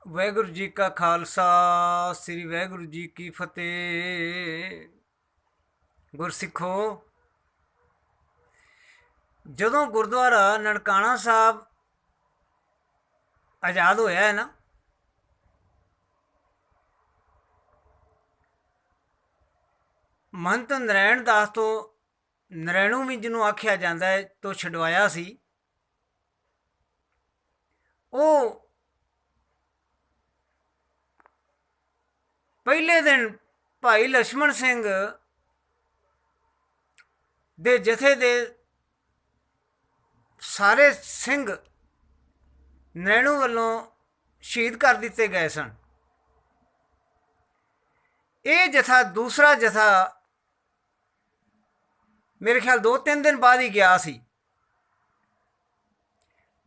ਵਾਹਿਗੁਰੂ ਜੀ ਕਾ ਖਾਲਸਾ ਸ੍ਰੀ ਵਾਹਿਗੁਰੂ ਜੀ ਕੀ ਫਤਿਹ। ਗੁਰਸਿੱਖੋ, ਜਦੋਂ ਗੁਰਦੁਆਰਾ ਨਨਕਾਣਾ ਸਾਹਿਬ ਆਜ਼ਾਦ ਹੋਇਆ ਹੈ ਨਾ, ਮਹੰਤ ਨਰੈਣ ਦਾਸ ਤੋਂ, ਨਰੈਣੂ ਵੀ ਜਿਹਨੂੰ ਆਖਿਆ ਜਾਂਦਾ ਹੈ, ਤੋਂ ਛਡਵਾਇਆ ਸੀ। ਉਹ ਪਹਿਲੇ ਦਿਨ ਭਾਈ ਲਛਮਣ ਸਿੰਘ ਦੇ ਜਥੇ ਦੇ ਸਾਰੇ ਸਿੰਘ ਨਰੈਣੂ ਵੱਲੋਂ ਸ਼ਹੀਦ ਕਰ ਦਿੱਤੇ ਗਏ ਸਨ। ਇਹ ਜਥਾ ਦੂਸਰਾ ਜਥਾ ਮੇਰੇ ਖਿਆਲ 2-3 ਦਿਨ ਬਾਅਦ ਹੀ ਗਿਆ ਸੀ।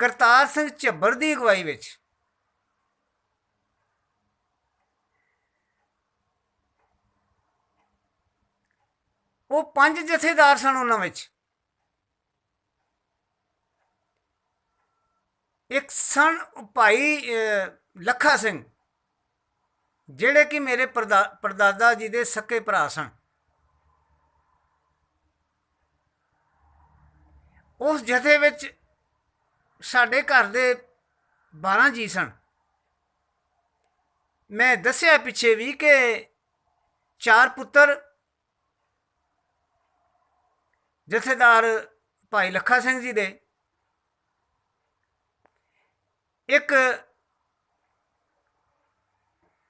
ਕਰਤਾਰ ਸਿੰਘ ਝੱਬਰ ਦੀ ਅਗਵਾਈ ਵਿੱਚ ਉਹ 5 ਜਥੇਦਾਰ ਸਨ। ਉਹਨਾਂ ਵਿੱਚ ਇੱਕ ਸਨ ਭਾਈ ਲੱਖਾ ਸਿੰਘ, ਜਿਹੜੇ ਕਿ ਮੇਰੇ ਪਰਦਾਦਾ ਜੀ ਦੇ ਸਕੇ ਭਰਾ ਸਨ। ਉਸ ਜਥੇ ਵਿੱਚ ਸਾਡੇ ਘਰ ਦੇ 12 ਜੀ ਸਨ। ਮੈਂ ਦੱਸਿਆ ਪਿੱਛੇ ਵੀ ਕਿ 4 ਪੁੱਤਰ ਜਥੇਦਾਰ ਭਾਈ ਲੱਖਾ ਸਿੰਘ ਜੀ ਦੇ, ਇੱਕ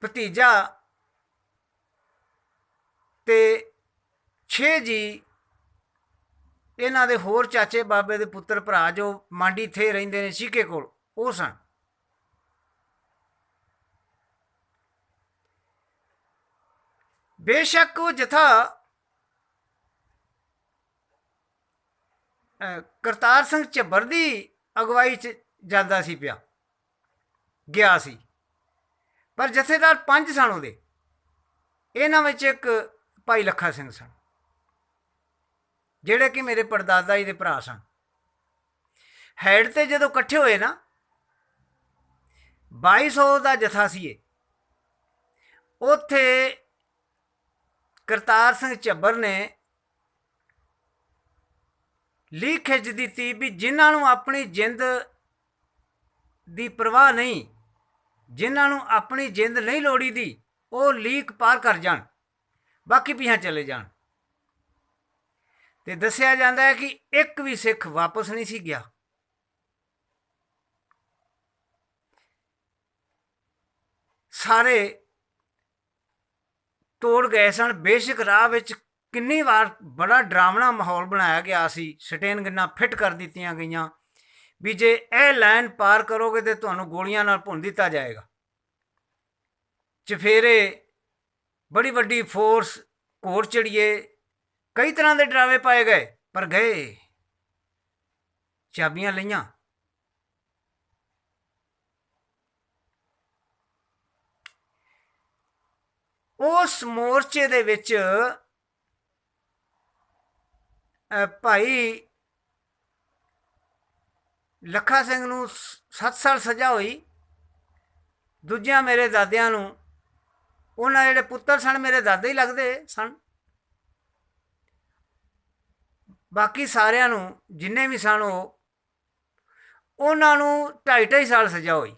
ਭਤੀਜਾ ਤੇ 6 ਜੀ ਇਹਨਾਂ ਦੇ ਹੋਰ ਚਾਚੇ ਬਾਬੇ ਦੇ ਪੁੱਤਰ ਭਰਾ ਜੋ ਮਾਂਡੀ ਥੇ ਰਹਿੰਦੇ ਨੇ ਸ਼ੀਕੇ ਕੋਲ, ਉਹ ਸਨ। ਬੇਸ਼ੱਕ ਉਹ ਜਥਾ ਕਰਤਾਰ ਸਿੰਘ ਝੱਬਰ ਦੀ ਅਗਵਾਈ 'ਚ ਜਾਂਦਾ ਸੀ ਗਿਆ ਸੀ, ਪਰ ਜਥੇਦਾਰ 5 ਸਨ ਉਹਦੇ। ਇਹਨਾਂ ਵਿੱਚ ਇੱਕ ਭਾਈ ਲੱਖਾ ਸਿੰਘ ਸਨ, ਜਿਹੜੇ ਕਿ ਮੇਰੇ ਪੜਦਾਦਾ ਜੀ ਦੇ ਭਰਾ ਸਨ। ਹੈਡ ਤੇ ਜਦੋਂ ਇਕੱਠੇ ਹੋਏ ਨਾ, 2200 ਦਾ ਜਥਾ ਸੀ ਇਹ। ਉੱਥੇ ਕਰਤਾਰ ਸਿੰਘ ਝੱਬਰ ਨੇ ਲੀਕ ਖਿੱਚ ਦਿੱਤੀ ਵੀ ਜਿਨ੍ਹਾਂ ਨੂੰ ਆਪਣੀ ਜਿੰਦ ਦੀ ਪਰਵਾਹ ਨਹੀਂ, ਜਿਨ੍ਹਾਂ ਨੂੰ ਆਪਣੀ ਜਿੰਦ ਨਹੀਂ ਲੋੜੀ ਦੀ, ਉਹ ਲੀਕ ਪਾਰ ਕਰ ਜਾਣ, ਬਾਕੀ ਪਿਛਾਂ ਚਲੇ ਜਾਣ। ਤੇ ਦੱਸਿਆ ਜਾਂਦਾ ਹੈ ਕਿ ਇੱਕ ਵੀ ਸਿੱਖ ਵਾਪਸ ਨਹੀਂ ਸੀ ਗਿਆ। ਸਾਰੇ ਤੋੜ ਗਏ ਸਨ। ਬੇਸ਼ੱਕ ਰਾਹ ਵਿੱਚ ਕਿੰਨੀ ਵਾਰ ਬੜਾ ਡਰਾਵਣਾ ਮਾਹੌਲ ਬਣਾਇਆ ਗਿਆ ਸੀ, ਸਟੇਨ ਗੰਨਾਂ ਫਿੱਟ ਕਰ ਦਿੱਤੀਆਂ ਗਈਆਂ ਵੀ ਜੇ ਇਹ ਲਾਈਨ ਪਾਰ ਕਰੋਗੇ ਤੇ ਤੁਹਾਨੂੰ ਗੋਲੀਆਂ ਨਾਲ ਭੁੰਨ ਦਿੱਤਾ ਜਾਏਗਾ। ਚਫੇਰੇ, ਬੜੀ ਵੱਡੀ ਫੋਰਸ, ਘੋੜ ਚੜੀਏ, ਕਈ ਤਰ੍ਹਾਂ ਦੇ ਡਰਾਵੇ ਪਾਏ ਗਏ, ਪਰ ਗਏ, ਚਾਬੀਆਂ ਲਈਆਂ। ਉਸ ਮੋਰਚੇ ਦੇ ਵਿੱਚ ਭਾਈ ਲੱਖਾ ਸਿੰਘ ਨੂੰ 7 ਸਾਲ ਸਜ਼ਾ ਹੋਈ। ਦੂਜਿਆਂ ਮੇਰੇ ਦਾਦਿਆਂ ਨੂੰ, ਉਹਨਾਂ ਜਿਹੜੇ ਪੁੱਤਰ ਸਨ ਮੇਰੇ ਦਾਦੇ ਹੀ ਲੱਗਦੇ ਸਨ, ਬਾਕੀ ਸਾਰਿਆਂ ਨੂੰ ਜਿੰਨੇ ਵੀ ਸਨ ਉਹਨਾਂ ਨੂੰ 2.5 ਸਾਲ ਸਜ਼ਾ ਹੋਈ।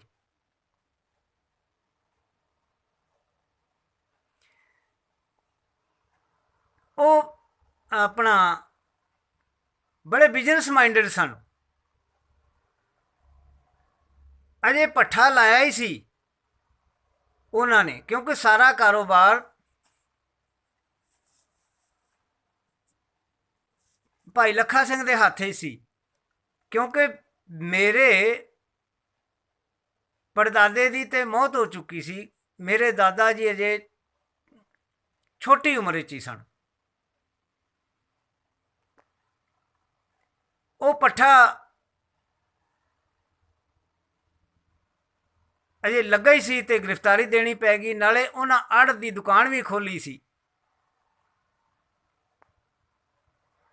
ਉਹ ਆਪਣਾ ਬੜੇ ਬਿਜ਼ਨਸ ਮਾਈਂਡਡ ਸਨ। ਅਜੇ ਭੱਠਾ ਲਾਇਆ ਹੀ ਸੀ ਉਹਨਾਂ ਨੇ, ਕਿਉਂਕਿ ਸਾਰਾ ਕਾਰੋਬਾਰ ਭਾਈ ਲੱਖਾ ਸਿੰਘ ਦੇ ਹੱਥ ਹੀ ਸੀ। ਕਿਉਂਕਿ ਮੇਰੇ ਪੜਦਾਦੇ ਦੀ ਤੇ ਮੌਤ ਹੋ ਚੁੱਕੀ ਸੀ, ਮੇਰੇ ਦਾਦਾ ਜੀ ਅਜੇ ਛੋਟੀ ਉਮਰ ਵਿੱਚ ਹੀ ਸਨ। ਉਹ ਭੱਠਾ ਅਜੇ ਲੱਗਾ ਹੀ ਸੀ ਤੇ ਗ੍ਰਿਫਤਾਰੀ ਦੇਣੀ ਪੈ ਗਈ। ਨਾਲੇ ਉਹਨਾਂ ਆੜ੍ਹ ਦੀ ਦੁਕਾਨ ਵੀ ਖੋਲ੍ਹੀ ਸੀ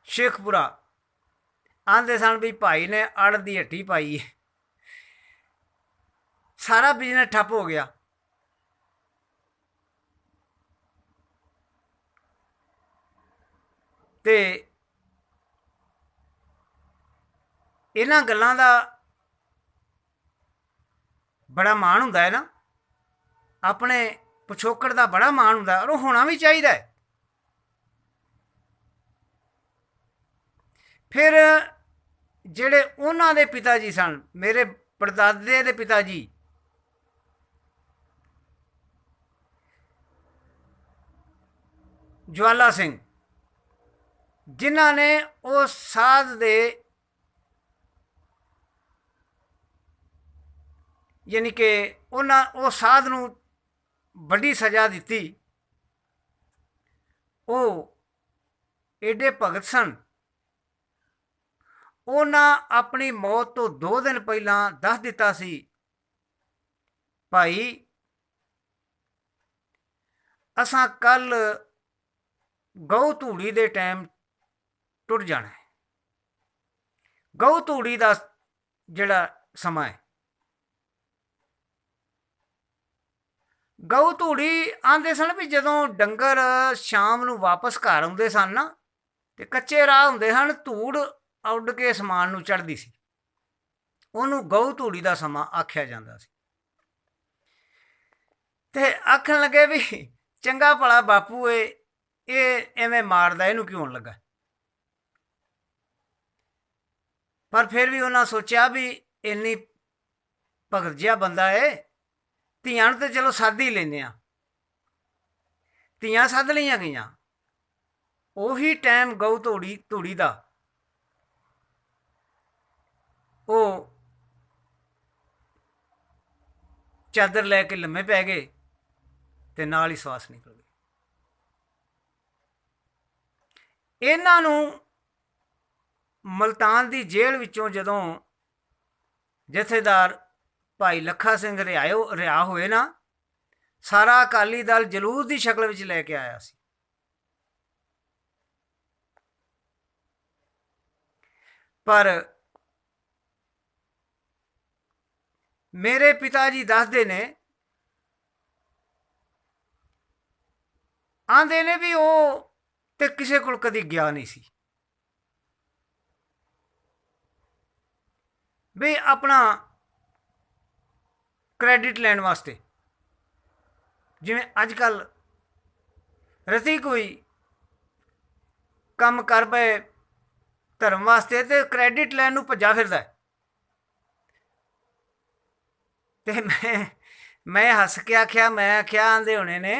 ਸ਼ੇਖਪੁਰਾ। ਆਂਦੇ ਸਨ ਵੀ ਭਾਈ ਨੇ ਆੜ੍ਹ ਦੀ ਹੱਟੀ ਪਾਈ ਹੈ। सारा बिजनेस ठप हो गया। ते इन्हां गल्लां दा बड़ा मान हुंदा है ना, अपने पिछोकड़ का बड़ा मान हुंदा और होना भी चाहिए। फिर जेड़े उन्हां दे पिता जी सन, मेरे परदादे दे पिता जी, ज्वाला सिंह, जिन्हां ने उस साध दे यानी कि उन्हां उस साध नूं बड़ी सज़ा दिती। वो एडे भगत सन, उन्हां अपनी मौत तो 2 दिन पहलां दस दिता सी, भाई असां कल गऊ धूड़ी दे टाइम टुर जाना है। गऊ धूड़ी का जिहड़ा समा है, गऊ धूड़ी आंदे सन भी जदों डंगर शाम नूं वापस घर आउंदे सन ना, ते कच्चे राह हुंदे सन, धूड़ उड़ के समान नूं चढ़दी सी, उहनूं गऊ धूड़ी का समा आख्या जांदा सी। ते आखन लगे भी चंगा भला बापू ये एवें मारदा, इहनूं क्यों लगा। पर फिर भी उन्हें सोचा भी इन्नी भगत जिहा बंदा है, धियां तो चलो सद ही लेने, धियां सद लियां गईयां। उही टाइम गऊ धूड़ी का वो चादर लैके लम्मे पै गए, ते नाल ही श्वास निकल गई। इन्हां नूं मुल्तान की जेल विचों जदों जथेदार भाई लखा सिंह रिहा होए ना, सारा अकाली दल जलूस की शक्ल विच लैके आया सी। पर मेरे पिता जी दसदे ने, आंदे ने भी वो ते किसी कोल कदी गया नहीं सी, भी अपना क्रैडिट लैण वास्ते, जिवें अजकल रती कोई काम कर पे धर्म वास्ते तो क्रैडिट लैण नूं भज्जा फिरदा है। ते मैं हस के आख्या, मैं आख्या आंदे होने ने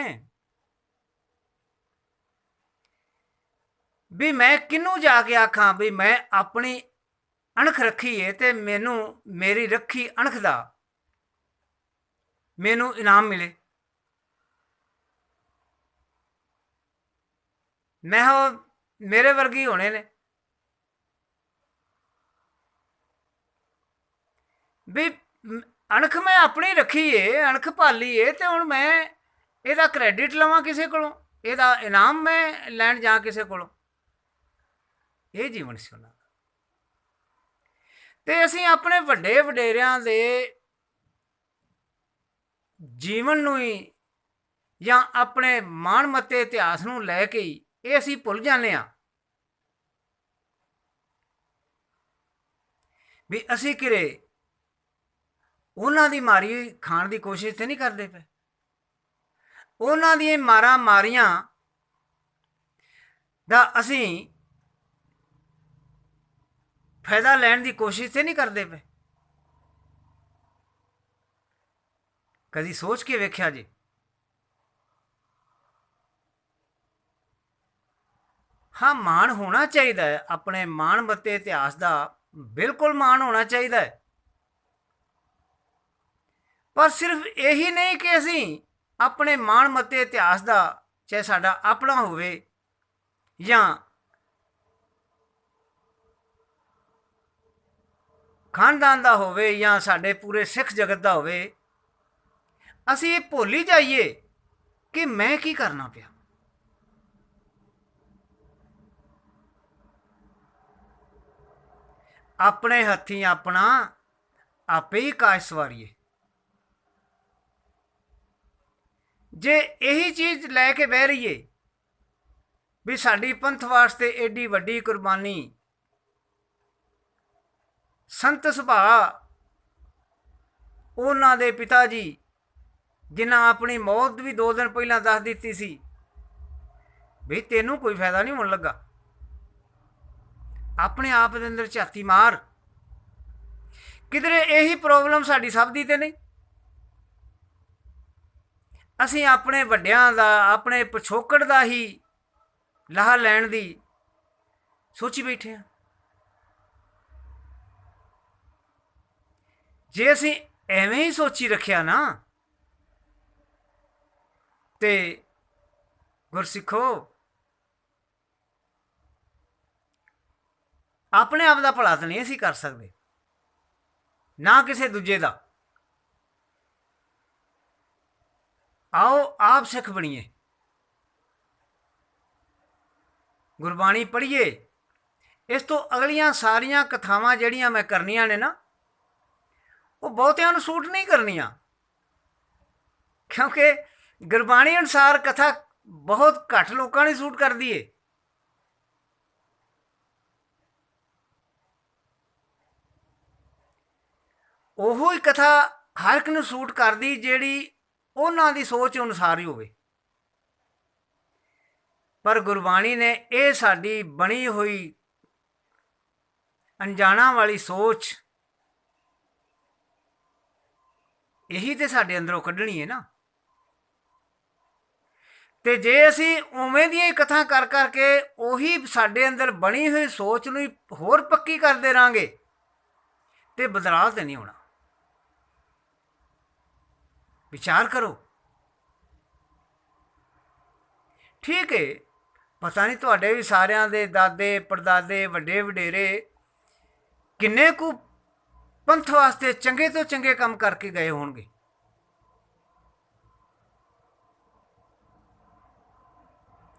भी मैं किनू जाके आखां भी मैं अपनी अणख रखी है, तो मैनू मेरी रखी अणख दा मैनू इनाम मिले। मैं हो मेरे वर्गी होने ने भी अणख मैं अपनी रखी है, अणख पाली है, तो हुण मैं ਇਹਦਾ क्रैडिट लवां किसी कोलों, ਇਹਦਾ इनाम मैं लैण जा किसी कोलों। ਇਹ जीवन ਸੀ ਉਹਨਾਂ ਦਾ। ਤੇ ਅਸੀਂ ਆਪਣੇ ਵੱਡੇ ਵਡੇਰਿਆਂ ਦੇ ਜੀਵਨ ਨੂੰ ਹੀ ਜਾਂ ਆਪਣੇ ਮਾਣ ਮੱਤੇ ਇਤਿਹਾਸ ਨੂੰ ਲੈ ਕੇ ਹੀ ਇਹ ਅਸੀਂ ਭੁੱਲ ਜਾਂਦੇ ਹਾਂ ਵੀ ਅਸੀਂ ਕਿਰੇ ਉਹਨਾਂ ਦੀ ਮਾਰੀ ਖਾਣ ਦੀ ਕੋਸ਼ਿਸ਼ ਤੇ ਨਹੀਂ ਕਰਦੇ ਪਏ। ਉਹਨਾਂ ਦੀਆਂ ਮਾਰਾਂ ਮਾਰੀਆਂ ਦਾ ਅਸੀਂ फायदा लैण की कोशिश तो नहीं करते पे। कभी सोच के वेख्या जी, हाँ मान होना चाहिए, अपने मान मत्ते इतिहास का बिल्कुल मान होना चाहिए, पर सिर्फ यही नहीं कि असी अपने मान मत्ते इतिहास का चाहे साडा अपना होवे या खानदान का होवे या साडे पूरे सिख जगत का होवे, असी ये भुल ही जाइए कि मैं की करना पिया। अपने हथी अपना आपे ही काश सवारिए। ਜੇ ਇਹੀ ਚੀਜ਼ ਲੈ ਕੇ ਬਹਿ ਰਹੀਏ ਵੀ ਸਾਡੀ ਪੰਥ ਵਾਸਤੇ ਏਡੀ ਵੱਡੀ ਕੁਰਬਾਨੀ, ਸੰਤ ਸੁਭਾਅ ਉਹਨਾਂ ਦੇ ਪਿਤਾ ਜੀ ਜਿਨ੍ਹਾਂ ਆਪਣੀ ਮੌਤ ਵੀ 2 ਦਿਨ ਪਹਿਲਾਂ ਦੱਸ ਦਿੱਤੀ ਸੀ ਵੀ ਤੈਨੂੰ ਕੋਈ ਫਾਇਦਾ ਨਹੀਂ ਹੋਣ ਲੱਗਾ, ਆਪਣੇ ਆਪ ਦੇ ਅੰਦਰ ਝਾਤੀ ਮਾਰ। ਕਿਧਰੇ ਇਹੀ ਪ੍ਰੋਬਲਮ ਸਾਡੀ ਸਭ ਦੀ ਤੇ ਨਹੀਂ? ਅਸੀਂ ਆਪਣੇ ਵੱਡਿਆਂ ਦਾ, ਆਪਣੇ ਪਿਛੋਕੜ ਦਾ ਹੀ ਲਾਹਾ ਲੈਣ ਦੀ ਸੋਚੀ ਬੈਠੇ ਹਾਂ। ਜੇ ਅਸੀਂ ਐਵੇਂ ਹੀ ਸੋਚੀ ਰੱਖਿਆ ਨਾ ਤੇ ਗੁਰਸਿੱਖੋ ਆਪਣੇ ਆਪ ਦਾ ਭਲਾ ਤਾਂ ਨਹੀਂ ਅਸੀਂ ਕਰ ਸਕਦੇ, ਨਾ ਕਿਸੇ ਦੂਜੇ ਦਾ। ਆਓ ਆਪ ਸਿੱਖ ਬਣੀਏ, ਗੁਰਬਾਣੀ ਪੜ੍ਹੀਏ। ਇਸ ਤੋਂ ਅਗਲੀਆਂ ਸਾਰੀਆਂ ਕਥਾਵਾਂ ਜਿਹੜੀਆਂ ਮੈਂ ਕਰਨੀਆਂ ਨੇ ਨਾ, ਉਹ ਬਹੁਤਿਆਂ ਨੂੰ ਸੂਟ ਨਹੀਂ ਕਰਨੀਆਂ, ਕਿਉਂਕਿ ਗੁਰਬਾਣੀ ਅਨੁਸਾਰ ਕਥਾ ਬਹੁਤ ਘੱਟ ਲੋਕਾਂ ਨੂੰ ਸੂਟ ਕਰਦੀ ਏ। ਉਹੋ ਹੀ ਕਥਾ ਹਰ ਇੱਕ ਨੂੰ ਸੂਟ ਕਰਦੀ ਜਿਹੜੀ ਉਹਨਾਂ ਦੀ ਸੋਚ ਅਨੁਸਾਰ ਹੀ ਹੋਵੇ। ਪਰ ਗੁਰਬਾਣੀ ਨੇ ਇਹ ਸਾਡੀ ਬਣੀ ਹੋਈ ਅਣਜਾਣਾ ਵਾਲੀ ਸੋਚ ਇਹੀ ਤੇ ਸਾਡੇ ਅੰਦਰੋਂ ਕੱਢਣੀ ਹੈ ਨਾ। ਤੇ ਜੇ ਅਸੀਂ ਉਵੇਂ ਦੀਆਂ ਹੀ ਕਥਾ ਕਰ ਕਰਕੇ ਉਹੀ ਸਾਡੇ ਅੰਦਰ ਬਣੀ ਹੋਈ ਸੋਚ ਨੂੰ ਹੋਰ ਪੱਕੀ ਕਰਦੇ ਰਹਾਂਗੇ ਤੇ ਬਦਲਾਅ ਤੇ ਨਹੀਂ ਹੋਣਾ। ਵਿਚਾਰ ਕਰੋ। ਠੀਕ ਹੈ, ਪਤਾ ਨਹੀਂ ਤੁਹਾਡੇ ਵੀ ਸਾਰਿਆਂ ਦੇ ਦਾਦੇ ਪੜਦਾਦੇ ਵੱਡੇ ਵਡੇਰੇ ਕਿੰਨੇ ਕੁ ਪੰਥ ਵਾਸਤੇ ਚੰਗੇ ਤੋਂ ਚੰਗੇ ਕੰਮ ਕਰਕੇ ਗਏ ਹੋਣਗੇ।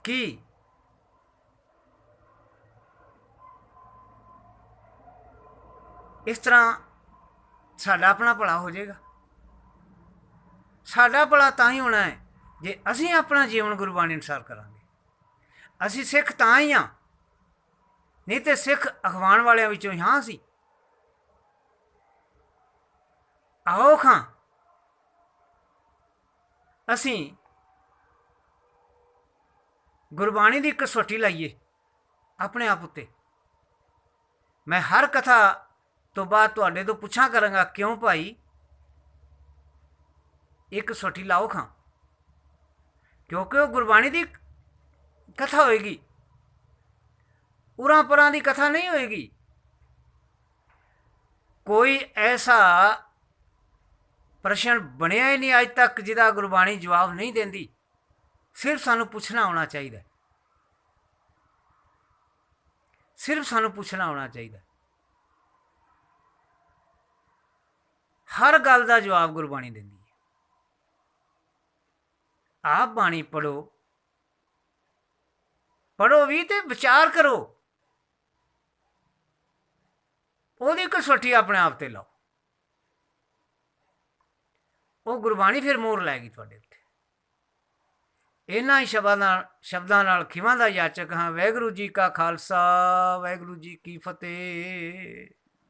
ਕੀ ਇਸ ਤਰ੍ਹਾਂ ਸਾਡਾ ਆਪਣਾ ਭਲਾ ਹੋ ਜਾਏਗਾ? ਸਾਡਾ ਭਲਾ ਤਾਂ ਹੀ ਹੋਣਾ ਹੈ ਜੇ ਅਸੀਂ ਆਪਣਾ ਜੀਵਨ ਗੁਰਬਾਣੀ ਅਨੁਸਾਰ ਕਰਾਂਗੇ। ਅਸੀਂ ਸਿੱਖ ਤਾਂ ਹੀ ਹਾਂ, ਨਹੀਂ ਤੇ ਸਿੱਖ ਅਖਵਾਉਣ ਵਾਲਿਆਂ ਵਿੱਚੋਂ ਹੀ ਹਾਂ ਅਸੀਂ। ਆਓ ਖਾਂ ਅਸੀਂ ਗੁਰਬਾਣੀ ਦੀ ਕਸੌਟੀ ਲਾਈਏ ਆਪਣੇ ਆਪ ਉੱਤੇ। ਮੈਂ ਹਰ ਕਥਾ ਤੋਂ ਬਾਅਦ ਤੁਹਾਡੇ ਤੋਂ ਪੁੱਛਾਂ ਕਰਾਂਗਾ, ਕਿਉਂ ਭਾਈ ਇਹ ਕਸੌਟੀ ਲਾਓ ਖਾਂ, ਕਿਉਂਕਿ ਉਹ ਗੁਰਬਾਣੀ ਦੀ ਕਥਾ ਹੋਏਗੀ, ਉਰਾਂ ਪਰਾਂ ਦੀ ਕਥਾ ਨਹੀਂ ਹੋਏਗੀ। ਕੋਈ ਐਸਾ ਪ੍ਰਸ਼ਨ ਬਣਿਆ ਹੀ ਨਹੀਂ ਅੱਜ ਤੱਕ ਜਿਹਦਾ ਗੁਰਬਾਣੀ ਜਵਾਬ ਨਹੀਂ ਦਿੰਦੀ। ਸਿਰਫ ਸਾਨੂੰ ਪੁੱਛਣਾ ਆਉਣਾ ਚਾਹੀਦਾ, ਸਿਰਫ ਸਾਨੂੰ ਪੁੱਛਣਾ ਆਉਣਾ ਚਾਹੀਦਾ। ਹਰ ਗੱਲ ਦਾ ਜਵਾਬ ਗੁਰਬਾਣੀ ਦਿੰਦੀ ਹੈ। ਆਪ ਬਾਣੀ ਪੜ੍ਹੋ, ਪੜ੍ਹੋ ਵੀ ਤੇ ਵਿਚਾਰ ਕਰੋ, ਉਹਦੀ ਕਸੌਟੀ ਆਪਣੇ ਆਪ ਤੇ ਲਾਓ। ਉਹ ਗੁਰਬਾਣੀ ਫਿਰ ਮੋਹਰ ਲਾਏਗੀ ਤੁਹਾਡੇ ਉੱਤੇ। ਇਹਨਾਂ ਹੀ ਸ਼ਬਦਾਂ ਨਾਲ ਖਿਵਾਂ ਦਾ ਯਾਚਕ ਹਾਂ। ਵਾਹਿਗੁਰੂ ਜੀ ਕਾ ਖਾਲਸਾ, ਵਾਹਿਗੁਰੂ ਜੀ ਕੀ ਫਤਿਹ।